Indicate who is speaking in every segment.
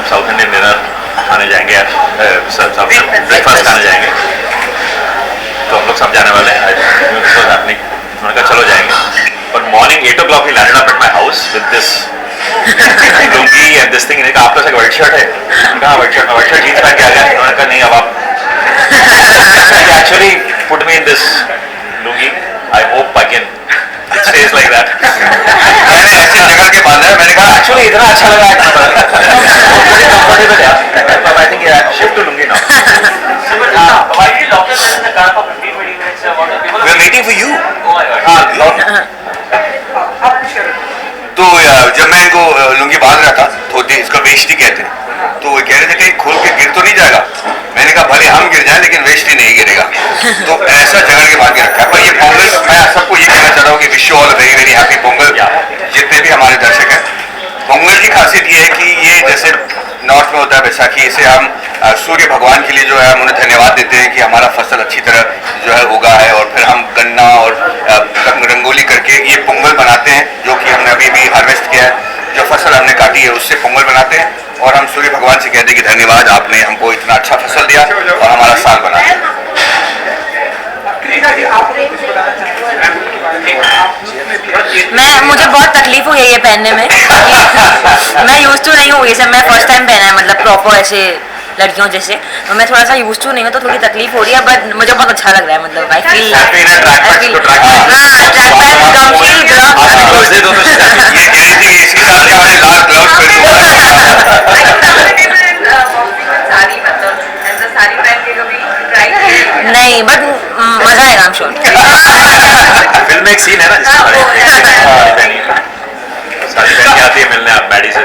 Speaker 1: South Indian dinner खाने जाएंगे यार, ब्रेकफास्ट खाने जाएंगे। तो हम लोग सब जाने वाले हैं। उन्होंने कहा चलो जाएंगे, but morning 8 o'clock he landed up at my house with this lungi and this thing. आपके पास एक व्हाइट शर्ट है? कहा व्हाइट शर्ट जीन्स पहन के आ गया। उन्होंने कहा नहीं, अब आप actually put me in this lungi, I hope I can it stage like that. मैंने ऐसे जगह के बांधा है, मैंने कहा एक्चुअली इतना अच्छा लगा कंफर्टेबल यार। I think shift to lungi now.
Speaker 2: Why did you lock yourself in the car for 15-20 minutes? What are people?
Speaker 1: We are waiting for you.
Speaker 2: Oh my god.
Speaker 3: तो जब मैं इनको लुंगी बांध रहा था, धोती, इसका वेष्टी कहते हैं, तो वो कह रहे थे कहीं खोल के गिर तो नहीं जाएगा। मैंने कहा भले हम गिर जाएं लेकिन वेष्टी नहीं गिरेगा। तो ऐसा जगह के बांध के रखा है। पर ये पोंगल, मैं सबको ये कहना चाहता हूँ कि wish you all very very happy Pongal, जितने भी हमारे दर्शक हैं। पोंगल की खासियत ये है कि ये जैसे नॉर्थ में होता है बैसाखी, इसे हम सूर्य भगवान के लिए जो है हम उन्हें धन्यवाद देते हैं कि हमारा फसल अच्छी तरह जो है उगा है, और फिर हम गन्ना और रंगोली करके ये पोंगल बनाते हैं, जो कि हमने अभी भी हार्वेस्ट किया है। जो फसल हमने काटी है उससे पोंगल बनाते हैं, और हम सूर्य भगवान से कहते हैं कि धन्यवाद, आपने हमको इतना अच्छा फसल दिया और हमारा साल बना दिया।
Speaker 4: मुझे बहुत तकलीफ हुई है ये पहनने में। मैं यूज टू नहीं हूँ ये सब, मैं फर्स्ट टाइम पहना है, मतलब प्रॉपर ऐसे लड़कियों जैसे। तो मैं थोड़ा सा यूज टू नहीं हूँ, तो थोड़ी तकलीफ हो रही है, बट मुझे बहुत अच्छा लग रहा है। मतलब आई फील नहीं, बट मजा आएगा हम श्योर।
Speaker 1: फिल्म में एक सीन है ना जिसमें सारी पहन के आती है मिलने आप बैडी से।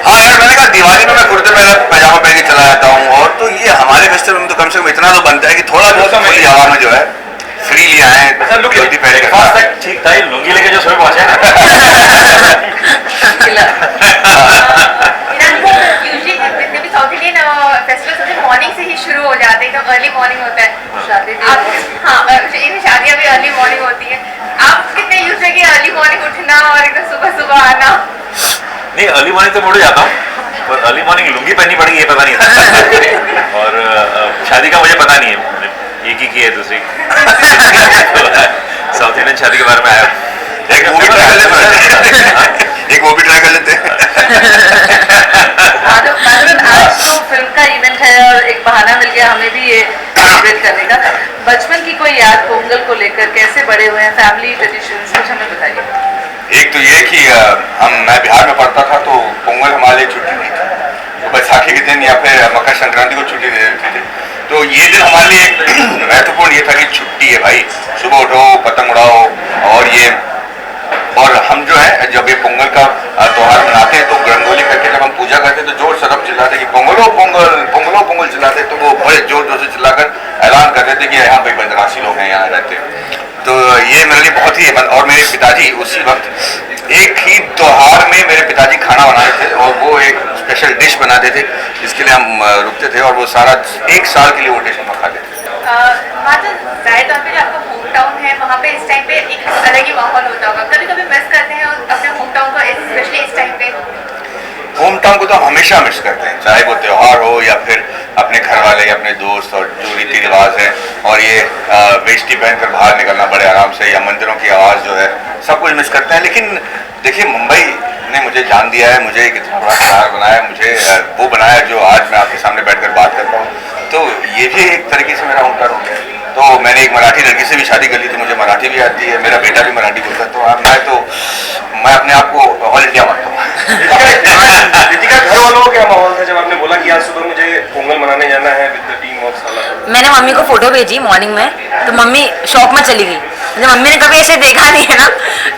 Speaker 3: हाँ यार, मैंने कहा दिवाली में मैं कुर्ते पैजामा पहन के चला जाता हूँ, और तो ये हमारे फेस्टिवल में तो कम से कम इतना तो बनता है कि थोड़ा बहुत खुली हवा में जो है फ्रीली आए, जल्दी पहन के।
Speaker 1: ठीक था, लुंगी लेके जो सुबह पहुंचे ना।
Speaker 5: साउथ इंडियन फेस्टिवल सबसे मॉर्निंग से ही शुरू हो जाते हैं, एकदम अर्ली मॉर्निंग होता है। हाँ, शादियाँ भी अर्ली मॉर्निंग होती है। आप कितने यूज है कि अर्ली मॉर्निंग उठना और एकदम सुबह सुबह आना?
Speaker 1: नहीं, अर्ली मॉर्निंग तो मुड़ जाता हूँ, पर अर्ली मॉर्निंग लुंगी पहननी पड़ेगी ये पता नहीं था। और शादी का मुझे पता नहीं है, मैंने एक ही की है दूसरी। साउथ इंडियन शादी के बारे में आया,
Speaker 3: एक वो भी ट्राई कर लेते हैं।
Speaker 6: आज तो फिल्म का इवेंट है और एक बहाना मिल गया हमें भी ये सेलिब्रेट करने का। बचपन की कोई याद पोंगल को लेकर, कैसे बड़े हुए हैं, फैमिली ट्रेडिशंस, कुछ हमें बताइए।
Speaker 3: एक तो ये कि मैं बिहार में पढ़ता था, तो पोंगल हमारे लिए छुट्टी नहीं थी, तो बैसाखी के दिन या फिर मकर संक्रांति को छुट्टी दे देते थे। तो ये दिन हमारे लिए एक महत्वपूर्ण ये था कि छुट्टी है भाई, सुबह उठो, पतंग उड़ाओ, और हम जो है जब ये पोंगल का त्यौहार मनाते हैं तो रंगोली करके जब हम पूजा करते हैं तो जोर से सब चिल्लाते कि पोंगलो पोंगल, पोंगलो पोंगल चिल्लाते, तो वो बड़े जोर जोर से चिल्लाकर ऐलान कर देते कि यहाँ भाई बदमाशी लोग हैं, यहाँ रहते हैं। तो ये मेरे लिए बहुत ही, और मेरे पिताजी उसी वक्त एक ही त्यौहार में मेरे पिताजी खाना बनाते थे, और वो एक स्पेशल डिश बनाते थे जिसके लिए हम रुकते थे, और वो सारा एक साल के लिए वो डिश हम खाते थे।
Speaker 5: जाहिर तौर पे आपका होम टाउन है, वहाँ पे इस टाइम पे एक अलग ही माहौल होता होगा, कभी कभी मिस करते हैं अपने होम टाउन को, स्पेशली इस टाइम पे?
Speaker 3: होम टाउन को तो हम हमेशा मिस करते हैं, चाहे वो त्यौहार हो या फिर अपने घर वाले या अपने दोस्त, और जो रीति रिवाज है, और ये वेष्टी पहनकर बाहर निकलना बड़े आराम से, या मंदिरों की आवाज़ जो है, सब कुछ मिस करते हैं। लेकिन देखिए, मुंबई ने मुझे जान दिया है, मुझे एक इतना बड़ा शहर बनाया, मुझे वो बनाया जो आज मैं आपके सामने बैठकर बात करता हूँ। तो ये भी एक तरीके से मेरा होम टाउन हो गया। तो मैंने एक मराठी लड़की से भी शादी कर ली, तो मुझे मराठी भी आती है, मेरा बेटा भी मराठी बोलता है, तो मैं अपने आप को ऑल इंडिया मानता हूँ।
Speaker 7: रितिका, घर वालों का क्या माहौल था जब आपने बोला कि आज सुबह मुझे पोंगल मनाने जाना है विद द टीम ऑफ साला?
Speaker 4: मैंने मम्मी को फोटो भेजी मॉर्निंग में, तो मम्मी शॉक में चली गई। मतलब मम्मी ने कभी ऐसे देखा नहीं है ना,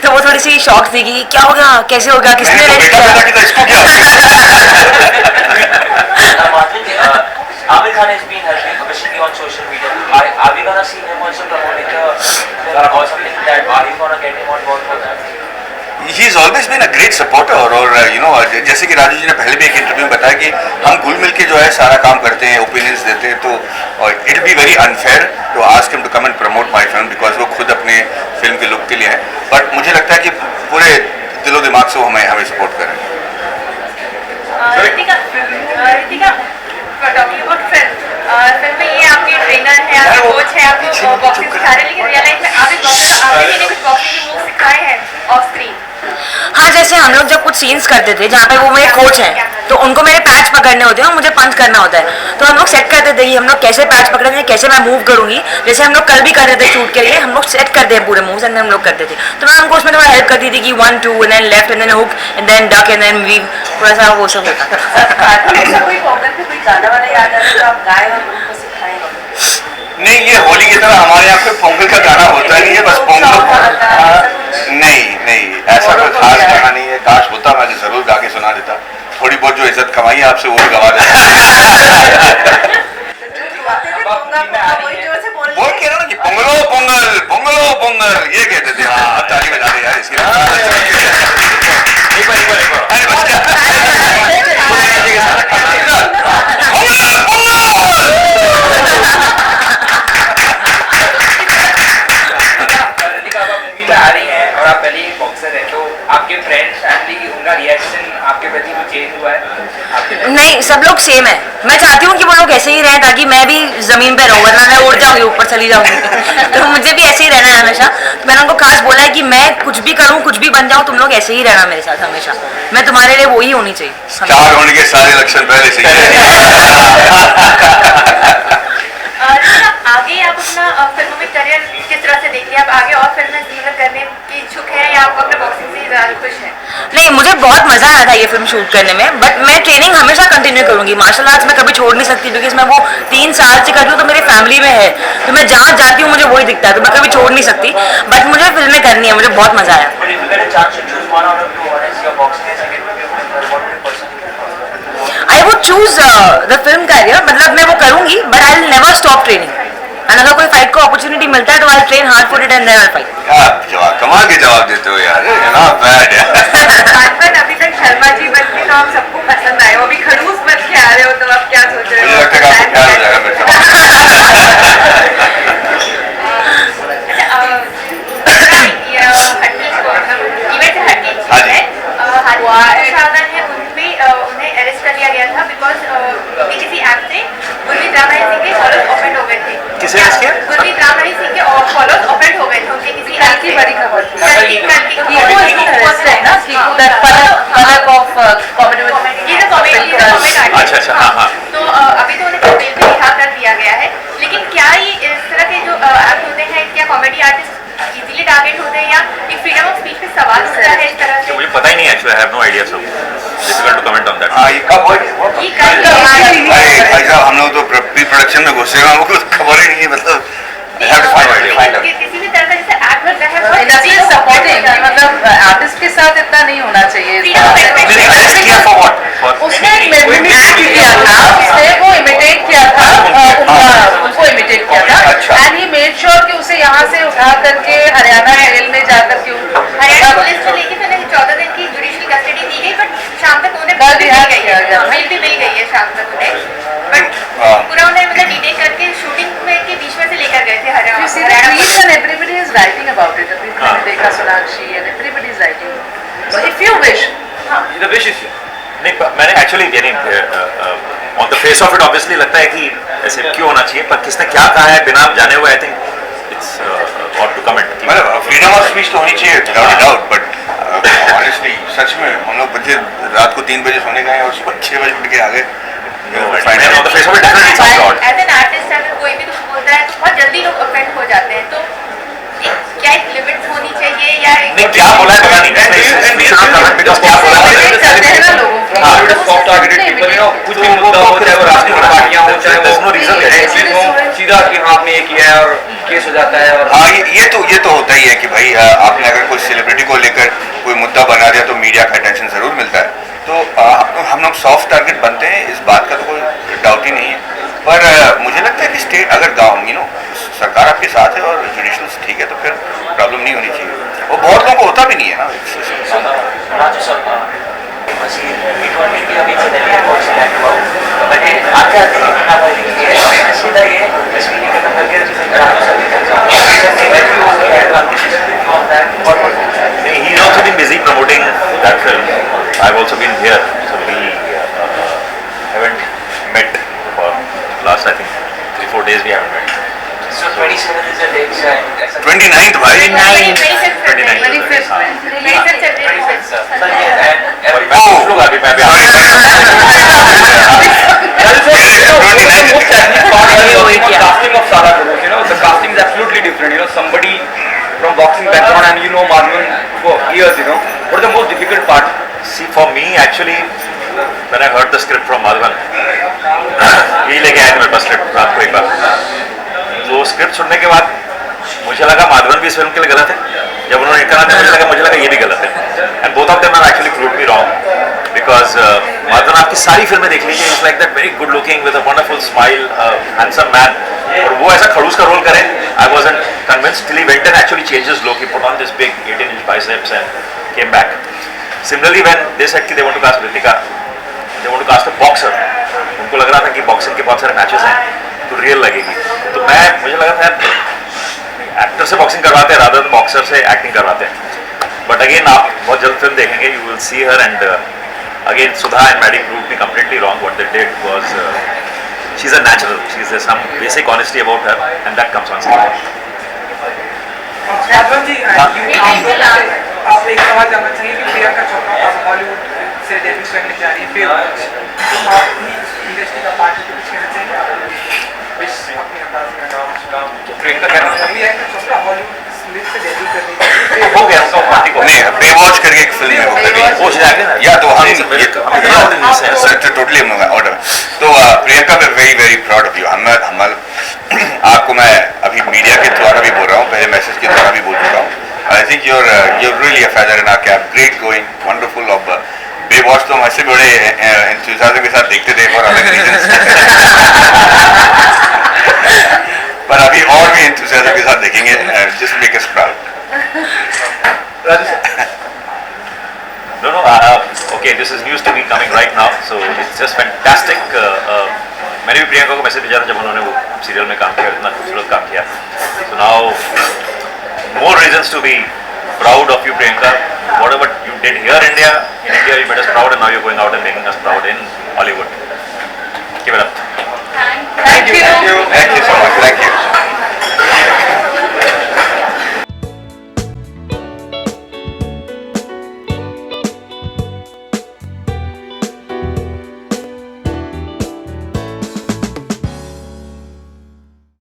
Speaker 4: तो वो थोड़ी सी शॉक थी कि क्या हो गया, कैसे हो गया, किसने रेडी किया।
Speaker 2: Amir Khan has been helping, especially on social media. Are we gonna see him also promoting the film or something like that? Are you gonna get him on board for that?
Speaker 3: He's always been a great supporter, और you know, जैसे कि राजू जी ने पहले भी एक interview में बताया कि हम घुल मिल के जो है सारा काम करते हैं, ओपिनियंस देते हैं, तो it be very unfair to ask him to come and promote my film, because वो खुद अपने फिल्म के लुक के लिए हैं। बट मुझे लगता है कि पूरे दिलो दिमाग से वो हमें
Speaker 4: जैसे हम लोग जब कुछ सीन्स करते थे जहाँ पे वो मेरे कोच हैं, तो उनको मेरे पैच पकड़ने होते हैं और मुझे पंच करना होता है, तो हम लोग सेट करते थे कि हम लोग कैसे पैच पकड़ेंगे, कैसे मैं मूव करूंगी। जैसे हम लोग कल भी कर रहे थे शूट के लिए, हम लोग सेट करते हैं पूरे मूव्स एंड हम लोग करते थे, तो मैं उनको उसमें थोड़ा हेल्प करती थी कि 1 2 and then left and then hook and then duck and then weave, थोड़ा सा वो सब होता था।
Speaker 6: ऐसा कोई पोंगल पे कोई गाना वाना याद आ रहा है तो आप गाएं और उनको सिखाएं?
Speaker 3: नहीं, ये होली की तरह हमारे यहाँ पे पोंगल का गाना होता नहीं है, बस पोंगल। नहीं ऐसा कोई खास गाना नहीं है। काश होता, मैं जरूर गा के सुना देता। थोड़ी बहुत जो इज्जत कमाई है आपसे वो भी गवा देता। वो कह रहा ना कि पोंगलो पोंगल पोंगलो पोंगल, ये कहते थे। हाँ, ताली बजा दे यार इसकी। अरे बस क्या?
Speaker 2: आ रही है और आप पहले ही बॉक्सर हैं, तो आपके फ्रेंड्स फैमिली उनका रिएक्शन आपके प्रति कुछ चेंज हुआ है?
Speaker 4: नहीं, सब लोग सेम है। मैं चाहती हूँ कि वो लोग ऐसे ही रहें ताकि मैं भी जमीन पे रहूँ, वरना मैं उड़ जाऊंगी, ऊपर चली जाऊंगी। तो मुझे भी ऐसे ही रहना है हमेशा। तो मैंने उनको खास बोला है कि मैं कुछ भी करूँ, कुछ भी बन जाऊँ, तुम लोग ऐसे ही रहना मेरे साथ हमेशा। मैं तुम्हारे लिए वो ही होनी चाहिए।
Speaker 3: स्टार होने के सारे लक्षण पहले से ही है।
Speaker 5: आगे आप अपना फिल्मों में करियर किस तरह से देखते हैं? आप आगे और फिल्में मतलब करने की इच्छुक है या आप अपने बॉक्सिंग से ही ज़्यादा खुश हैं?
Speaker 4: नहीं, मुझे बहुत मजा आया था ये फिल्म शूट करने में, बट मैं ट्रेनिंग हमेशा कंटिन्यू करूंगी। मार्शल आर्ट्स मैं कभी छोड़ नहीं सकती क्योंकि इसमें वो 3 साल से कर रही हूँ, तो मेरी फैमिली में है, तो मैं जहाँ जाती हूँ मुझे वही दिखता है, तो मैं कभी छोड़ नहीं सकती। बट मुझे फिल्में करनी है, मुझे बहुत मजा आया। I would choose the film career, मतलब मैं वो करूंगी but I will never stop training. And अगर कोई फाइट को अपॉर्चुनिटी मिलता है तो I train hard for it and then I fight.
Speaker 3: आप जवाब कमाल के जवाब देते हो यार, नॉट बैड
Speaker 5: बचपन अभी तक शर्मा जी बन के तो आप सबको पसंद आए हो, अभी खड़ूस बन के आ रहे हो, तो आप क्या सोच रहे हो?
Speaker 3: मुझे लगता है कि आपको प्यार हो जाएगा मेरे
Speaker 5: उन्हें अरेस्ट कर लिया गया था बिकॉज किसी ऐप से गुरमीत राम सिंह के फॉलोअर्स ऑफेंड हो गए थे।
Speaker 1: किसे arrest किया?
Speaker 5: गुरमीत राम सिंह के फॉलोअर्स ऑफेंड हो गए थे उनके किसी ऐप से।
Speaker 6: बड़ी खबर थी।
Speaker 5: कल की
Speaker 1: अच्छा, हाँ हाँ।
Speaker 5: तो अभी तो उन्हें जेल में रिहा कर दिया गया है, लेकिन क्या ये इस तरह के जो एक्ट होते हैं, क्या कॉमेडी आर्टिस्ट इजीली टारगेट होते हैं या एक फ्रीडम ऑफ स्पीच पे सवाल उठता है इस तरह से?
Speaker 1: मुझे पता ही नहीं actually, I have no idea, so difficult to comment on that.
Speaker 3: हाँ, ये कब हुआ?
Speaker 5: ये कल
Speaker 3: अरे भाई साहब, हम लोग तो प्री प्रोडक्शन में घुसे हुए हैं, हमको खबर ही नहीं है। मतलब I have to find out.
Speaker 5: किसी भी तरह का जैसे एक्ट होता है
Speaker 6: इंडस्ट्री सपोर्टिंग, मतलब आर्टिस्ट के साथ इतना नहीं होना चाहिए।
Speaker 1: अरेस्ट किया फॉर व्हाट?
Speaker 6: उसने मिमिक किया था, उसने वो इमिटेट किया था, उनको इमिटेट किया था, एंड ही मेड श्योर कि उसे यहाँ से उठा करके हरियाणा जेल में जाकर के
Speaker 5: हरियाणा पुलिस को लेके फिर 14 दिन की जुडिशियल कस्टडी दी गई, बट शाम तक उन्हें
Speaker 6: कल
Speaker 5: बिल
Speaker 6: रिहा
Speaker 5: मिल गई
Speaker 6: किया गया।
Speaker 5: है, बिल भी मिल गई है शाम तक उन्हें, बट पूरा उन्हें मतलब डिटेन करके शूटिंग में के बीच में से लेकर गए थे
Speaker 6: You see the tweets and everybody is writing about it. अभी मैंने देखा Sonakshi and everybody is writing. So if you wish,
Speaker 1: The wish is नहीं, मैंने एक्चुअली यानी on the face of it obviously लगता है कि ऐसे क्यों होना चाहिए, पर किसने क्या कहा है बिना जाने हुए, I think it's ought to comment.
Speaker 3: मतलब फ्रीडम ऑफ स्पीच तो होनी चाहिए विदाउट डाउट, बट ऑनेस्टली सच में हम लोग बच्चे रात को 3 बजे सोने गए और सुबह 6 बजे उठ के आ गए।
Speaker 1: On the face of it definitely sounds odd.
Speaker 5: As an artist अगर कोई भी कुछ बोलता है तो बहुत जल्दी लोग ऑफेंड हो जाते हैं, तो क्या एक लिमिट होनी चाहिए या
Speaker 1: नहीं, क्या बोला है पता नहीं, बिकॉज़ क्या बोला
Speaker 6: imitate करते हैं ना लोगों को।
Speaker 1: हाँ,
Speaker 7: soft targeted people, you know, कुछ भी मुद्दा हो, चाहे वो राजनीतिक पार्टियां हो, चाहे
Speaker 1: There's no
Speaker 7: वो
Speaker 1: reason
Speaker 7: ऐसी हो, सीधा कि हाँ आपने ये किया है और केस हो जाता है। और
Speaker 3: हाँ, ये तो होता ही है कि भाई आपने अगर कोई सेलिब्रिटी को लेकर कोई मुद्दा बना दिया तो मीडिया का अटेंशन जरूर मिलता है, तो हम लोग सॉफ्ट टारगेट बनते हैं, इस बात का तो कोई डाउट ही नहीं है। पर मुझे लगता है कि स्टेट अगर गाँव सरकार आपके साथ है और जुडिशल ठीक है तो फिर प्रॉब्लम नहीं होनी चाहिए। वो बहुत लोगों को होता भी नहीं है ना।
Speaker 2: राजू सर, T20 अभी चल रही है, बहुत सी एक्ट हुआ, बट आते आते सीधा ये स्क्रीनिंग खत्म करके Raju sir
Speaker 1: He's also been busy promoting that film. I've also been here, so we haven't met for last, I think, 3-4 days we haven't met.
Speaker 2: So 27 is the date,
Speaker 3: 29th भाई,
Speaker 5: 25th
Speaker 6: 25th में।
Speaker 2: sir. Sir, yes, and
Speaker 1: पर मैं पूछ लूंगा अभी मैं अभी
Speaker 8: Casting of Sara Cruz, you know, the casting is absolutely different. You know, somebody from boxing background and you know Madhavan for years, you know. What is the most difficult part?
Speaker 1: See, for me actually, when I heard the script from Madhavan, यही लेके आए थे मेरे पास script रात को एक बार. तो script सुनने के बाद मुझे लगा माधवन भी इस फिल्म के लिए गलत है. जब उन्होंने इतना था मुझे लगा ये भी गलत है. And both of them are actually proved me wrong because Madhavan आपकी सारी फिल्में देख लीजिए, is like that very good looking with a wonderful smile, handsome man. और वो ऐसा खड़ूस का रोल करे, I wasn't convinced till he went and actually change his look. He put on this big 18-inch biceps and came back. Similarly, when they said कि they want to cast Ritika, they want to cast a boxer, उनको लग रहा था कि boxing के बहुत सारे matches हैं तो रियल लगेगी. तो मुझे लगा था एक्टर से बॉक्सिंग करवाते हैं रादर बॉक्सर से एक्टिंग करवाते हैं. बट अगेन आप बहुत जल्द फिल्म देखेंगे, you will see her. And again Sudha and Maddy proved me completely wrong. What they did was she's a natural. There's some basic honesty about her and that comes on screen.
Speaker 9: Madhavan ji, आप एक सवाल जानना चाहिए कि प्रियंका चोपड़ा अब बॉलीवुड से डेब्यू करने जा रही है बेवॉच. आप भी इंडस्ट्री का पार्ट है, तो कुछ कहना चाहिए अपने अंदाज में.
Speaker 8: प्रियंका कहना
Speaker 9: प्रियंका चोपड़ा हॉलीवुड से डेब्यू करने जा रही है.
Speaker 1: हो गया उनका पार्टी को
Speaker 3: नहीं, बेवॉच करके एक फिल्म है वो करके.
Speaker 1: वो जाएगा ना
Speaker 3: या तो हम
Speaker 1: टोटली
Speaker 3: हम लोग ऑर्डर. तो Priyanka we very very proud of you. हम आपको मैं अभी मीडिया के द्वारा भी बोल रहा हूँ, पहले मैसेज के द्वारा भी बोल चुका हूँ. I think you're really a feather in our cap. Great going, wonderful. Of Baywatch तो हम ऐसे बड़े एंथुसियाज्म के साथ देखते थे फॉर अलग रीजंस. पर अभी और भी एंथुसियाज्म के साथ देखेंगे. Just make us proud.
Speaker 1: No, okay, this is news to me coming right now, so it's just fantastic. मैंने भी प्रियंका को मैसेज भेजा था जब उन्होंने वो सीरियल में काम किया, इतना खूबसूरत काम किया. So now, more reasons to be proud of you, Priyanka. Whatever you did here in India, you made us proud, and now you're going out and making us proud in Hollywood. Give it up.
Speaker 6: Thank you.
Speaker 3: Thank you so much. Thank you.